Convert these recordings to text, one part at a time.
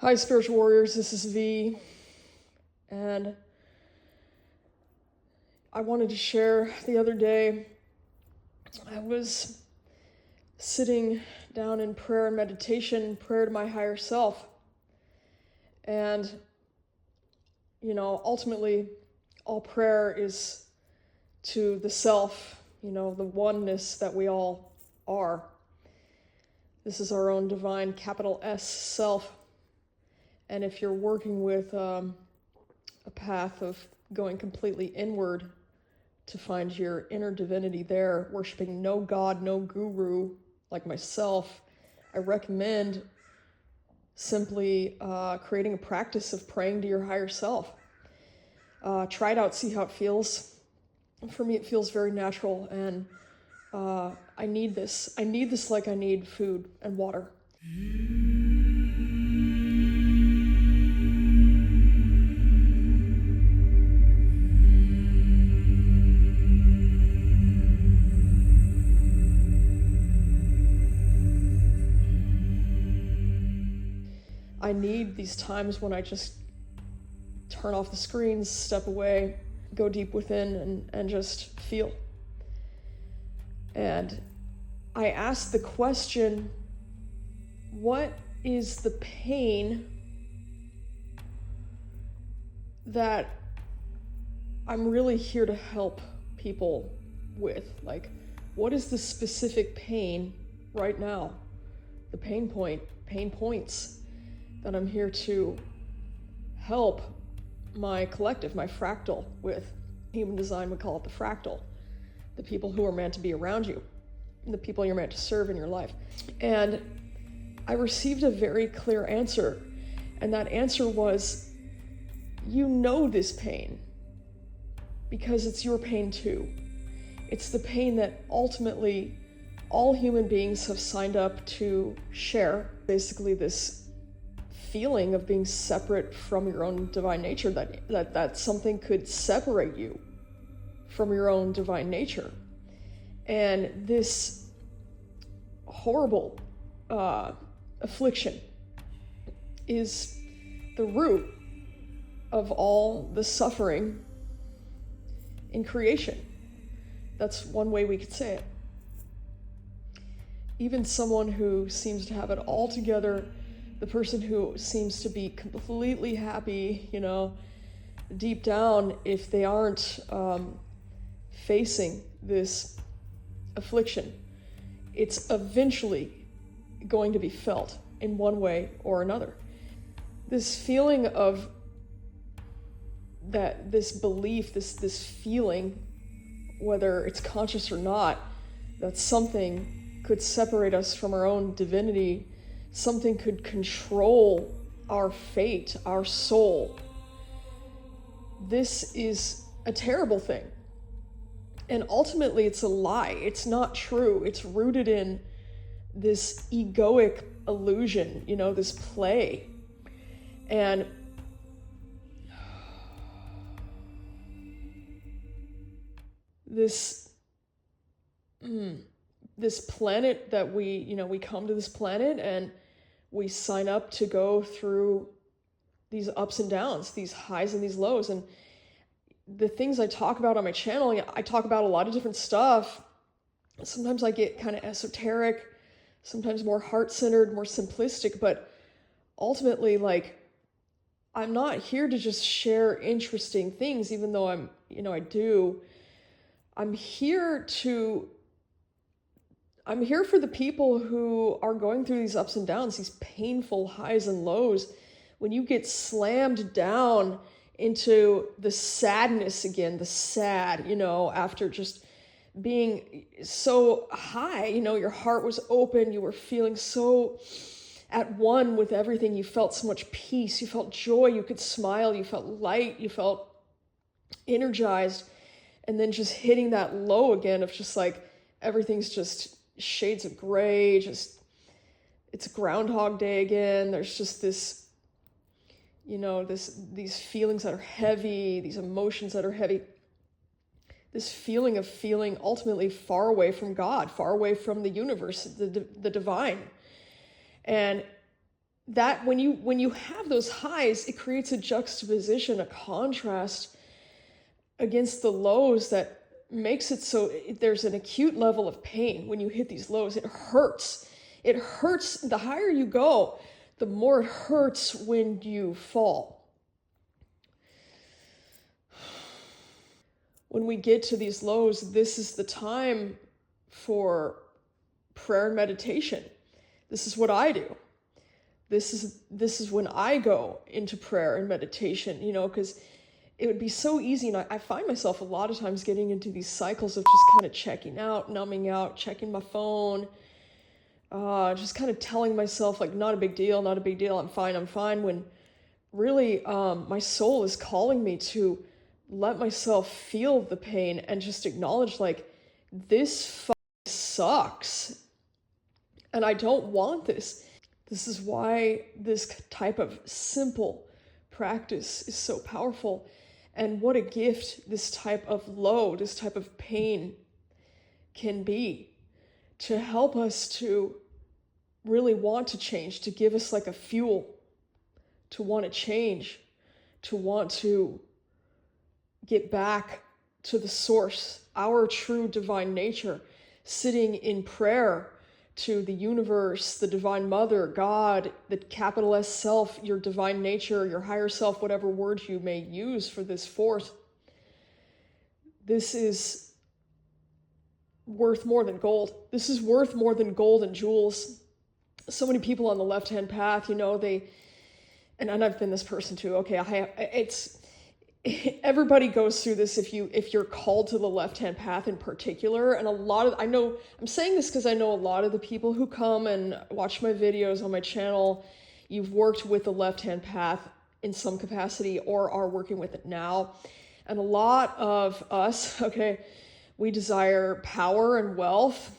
Hi, spiritual warriors. This is V, and I wanted to share the other day. I was sitting down in prayer and meditation, prayer to my higher self, and ultimately, all prayer is to the self, the oneness that we all are. This is our own divine capital S self. And if you're working with a path of going completely inward to find your inner divinity there, worshiping no god, no guru like myself, I recommend simply creating a practice of praying to your higher self. Try it out, see how it feels. For me, it feels very natural, and I need this. I need this like I need food and water. I need these times when I just turn off the screens, step away, go deep within, and just feel. And I ask the question, what is the pain that I'm really here to help people with? Like, what is the specific pain right now? The pain points that I'm here to help my collective, my fractal with. Human design would call it the fractal. The people who are meant to be around you, the people you're meant to serve in your life. And I received a very clear answer. And that answer was, you know this pain because it's your pain too. It's the pain that ultimately all human beings have signed up to share. Basically this feeling of being separate from your own divine nature, that something could separate you from your own divine nature. And this horrible affliction is the root of all the suffering in creation. That's one way we could say it. Even someone who seems to have it all together, the person who seems to be completely happy, deep down, if they aren't facing this affliction, it's eventually going to be felt in one way or another. This feeling of that, this belief, this feeling, whether it's conscious or not, that something could separate us from our own divinity, something could control our fate, our soul. This is a terrible thing. And ultimately, it's a lie. It's not true. It's rooted in this egoic illusion, this play. And this planet that we come to this planet and we sign up to go through these ups and downs, these highs and these lows. And the things I talk about on my channel, I talk about a lot of different stuff. Sometimes I get kind of esoteric, sometimes more heart-centered, more simplistic, but ultimately, I'm not here to just share interesting things, even though I do. I'm here for the people who are going through these ups and downs, these painful highs and lows. When you get slammed down into the sadness again, the sad, after just being so high, your heart was open, you were feeling so at one with everything, you felt so much peace, you felt joy, you could smile, you felt light, you felt energized, and then just hitting that low again of just everything's just shades of gray, it's Groundhog Day again. There's just this, these feelings that are heavy, these emotions that are heavy, this feeling of feeling ultimately far away from God, far away from the universe, the divine. And that when you have those highs, it creates a juxtaposition, a contrast against the lows that makes it so there's an acute level of pain when you hit these lows. It hurts. It hurts. The higher you go, the more it hurts when you fall. When we get to these lows, this is the time for prayer and meditation. This is what I do. This is when I go into prayer and meditation, because it would be so easy, and I find myself a lot of times getting into these cycles of just kind of checking out, numbing out, checking my phone, just kind of telling myself like, not a big deal, I'm fine, when really my soul is calling me to let myself feel the pain and just acknowledge like, this sucks, and I don't want this. This is why this type of simple practice is so powerful. And what a gift this type of low, this type of pain can be to help us to really want to change, to give us like a fuel to want to change, to want to get back to the source, our true divine nature, sitting in prayer to the universe, the divine mother, God, the capital S self, your divine nature, your higher self, whatever word you may use for this force. This is worth more than gold. This is worth more than gold and jewels. So many people on the left-hand path, and I've been this person too. Okay, everybody goes through this if you're called to the left-hand path in particular. And I'm saying this because I know a lot of the people who come and watch my videos on my channel, you've worked with the left-hand path in some capacity or are working with it now. And a lot of us, we desire power and wealth.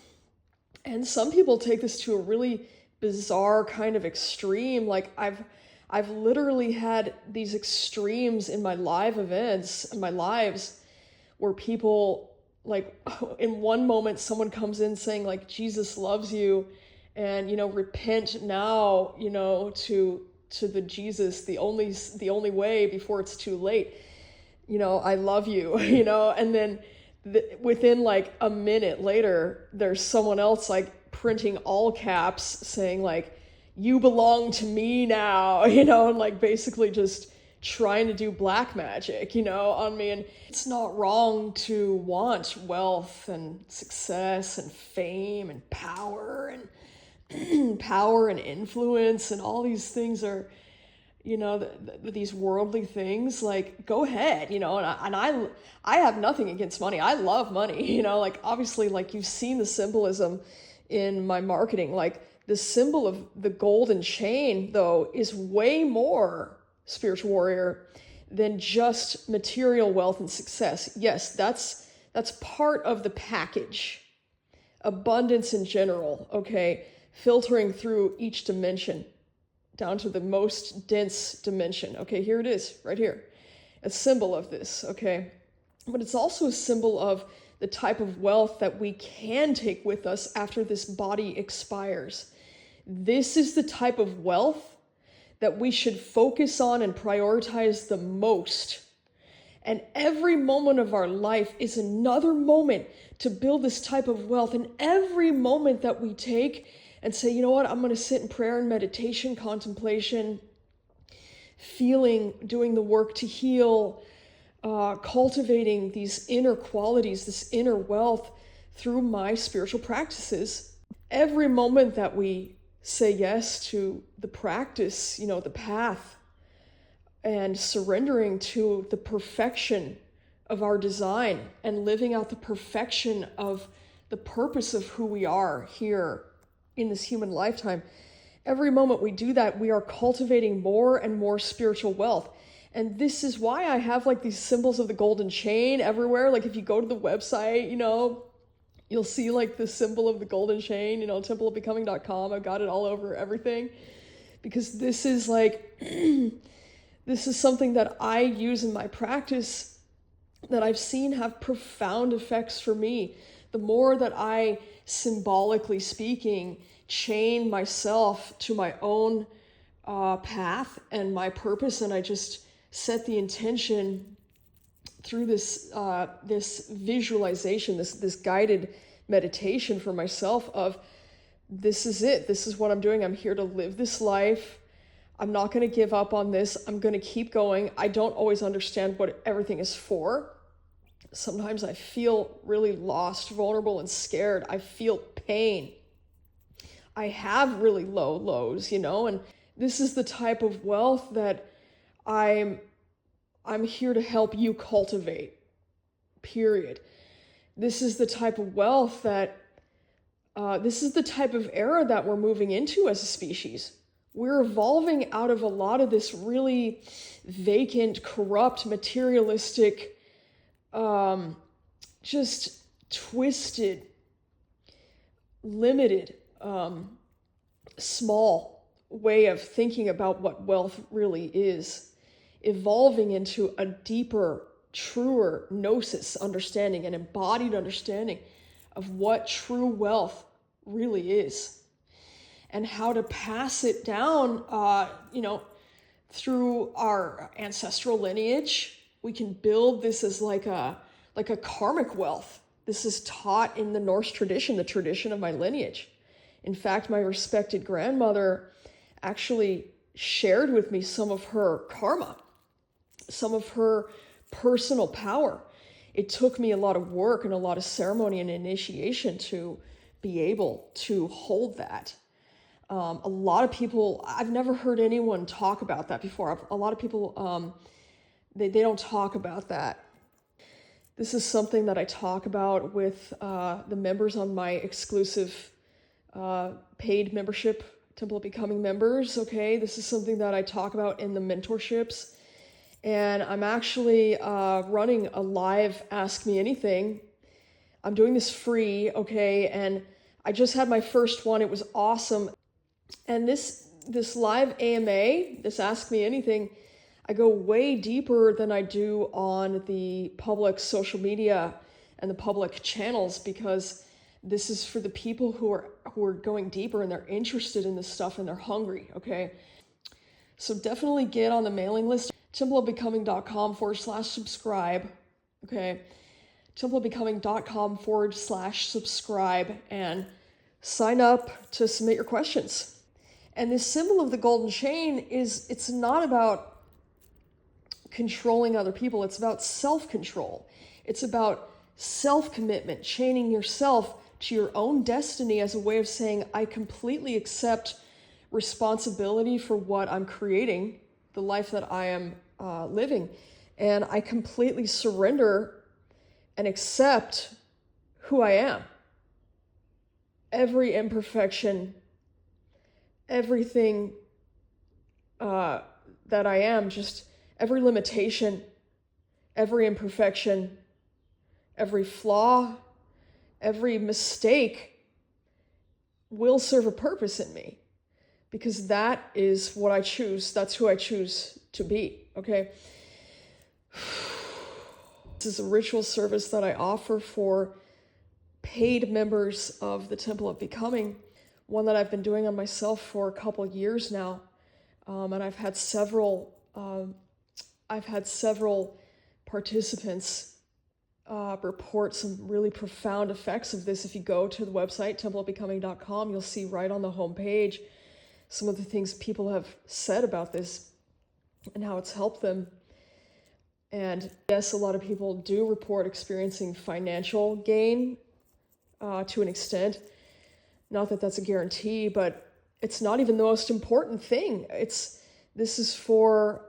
And some people take this to a really bizarre kind of extreme. Like I've literally had these extremes in my live events, in my lives, where people, like, in one moment, someone comes in saying, like, Jesus loves you, and, repent now, to the Jesus, the only way before it's too late. I love you, and then within, like, a minute later, there's someone else, like, printing all caps saying, like, you belong to me now, and like basically just trying to do black magic, on me. And it's not wrong to want wealth and success and fame and power and power and influence, and all these things are, these worldly things. Like, go ahead, and I have nothing against money. I love money, like obviously, like you've seen the symbolism in my marketing, like. The symbol of the golden chain, though, is way more, spiritual warrior, than just material wealth and success. Yes, that's part of the package. Abundance in general, filtering through each dimension down to the most dense dimension. Here it is, right here. A symbol of this, But it's also a symbol of the type of wealth that we can take with us after this body expires. This is the type of wealth that we should focus on and prioritize the most. And every moment of our life is another moment to build this type of wealth. And every moment that we take and say, you know what, I'm going to sit in prayer and meditation, contemplation, feeling, doing the work to heal, cultivating these inner qualities, this inner wealth through my spiritual practices. Every moment that we say yes to the practice, the path, and surrendering to the perfection of our design and living out the perfection of the purpose of who we are here in this human lifetime. Every moment we do that, we are cultivating more and more spiritual wealth. And this is why I have like these symbols of the golden chain everywhere. Like if you go to the website, you'll see like the symbol of the golden chain, templeofbecoming.com. I've got it all over everything. Because this is like, this is something that I use in my practice that I've seen have profound effects for me. The more that I, symbolically speaking, chain myself to my own path and my purpose, and I just set the intention through this this visualization, this guided meditation for myself of, this is it. This is what I'm doing. I'm here to live this life. I'm not going to give up on this. I'm going to keep going. I don't always understand what everything is for. Sometimes I feel really lost, vulnerable, and scared. I feel pain. I have really low lows, and this is the type of wealth that I'm here to help you cultivate, period. This is the type of wealth that, this is the type of era that we're moving into as a species. We're evolving out of a lot of this really vacant, corrupt, materialistic, just twisted, limited, small way of thinking about what wealth really is, evolving into a deeper, truer gnosis understanding, an embodied understanding of what true wealth really is, and how to pass it down, through our ancestral lineage. We can build this as like a karmic wealth. This is taught in the Norse tradition, the tradition of my lineage. In fact, my respected grandmother actually shared with me some of her karma, some of her personal power. It took me a lot of work and a lot of ceremony and initiation to be able to hold that. A lot of people, I've never heard anyone talk about that before. A lot of people, they don't talk about that. This is something that I talk about with the members on my exclusive paid membership, Temple of Becoming members, okay? This is something that I talk about in the mentorships. And I'm actually running a live Ask Me Anything. I'm doing this free, okay? And I just had my first one. It was awesome. And this live AMA, this Ask Me Anything, I go way deeper than I do on the public social media and the public channels, because this is for the people who are going deeper and they're interested in this stuff and they're hungry, okay? So definitely get on the mailing list, templeofbecoming.com/subscribe, okay? templeofbecoming.com/subscribe, and sign up to submit your questions. And this symbol of the golden chain it's not about controlling other people. It's about self-control. It's about self-commitment, chaining yourself to your own destiny as a way of saying, I completely accept responsibility for what I'm creating, the life that I am living, and I completely surrender and accept who I am. Every imperfection, everything that I am, just every limitation, every imperfection, every flaw, every mistake will serve a purpose in me, because that is what I choose. That's who I choose to be, okay? This is a ritual service that I offer for paid members of the Temple of Becoming, one that I've been doing on myself for a couple of years now, and I've had several participants report some really profound effects of this. If you go to the website, templeofbecoming.com, you'll see right on the homepage some of the things people have said about this and how it's helped them. And yes, a lot of people do report experiencing financial gain to an extent. Not that that's a guarantee, but it's not even the most important thing. This is for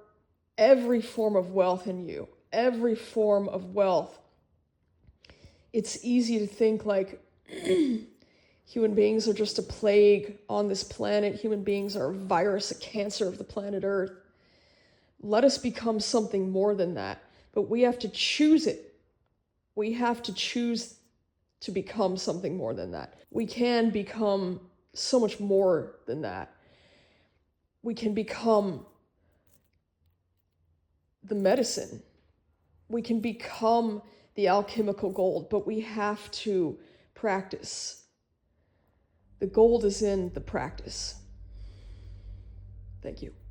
every form of wealth in you, every form of wealth. It's easy to think like human beings are just a plague on this planet. Human beings are a virus, a cancer of the planet Earth. Let us become something more than that. But we have to choose it. We have to choose to become something more than that. We can become so much more than that. We can become the medicine. We can become the alchemical gold, but we have to practice. The gold is in the practice. Thank you.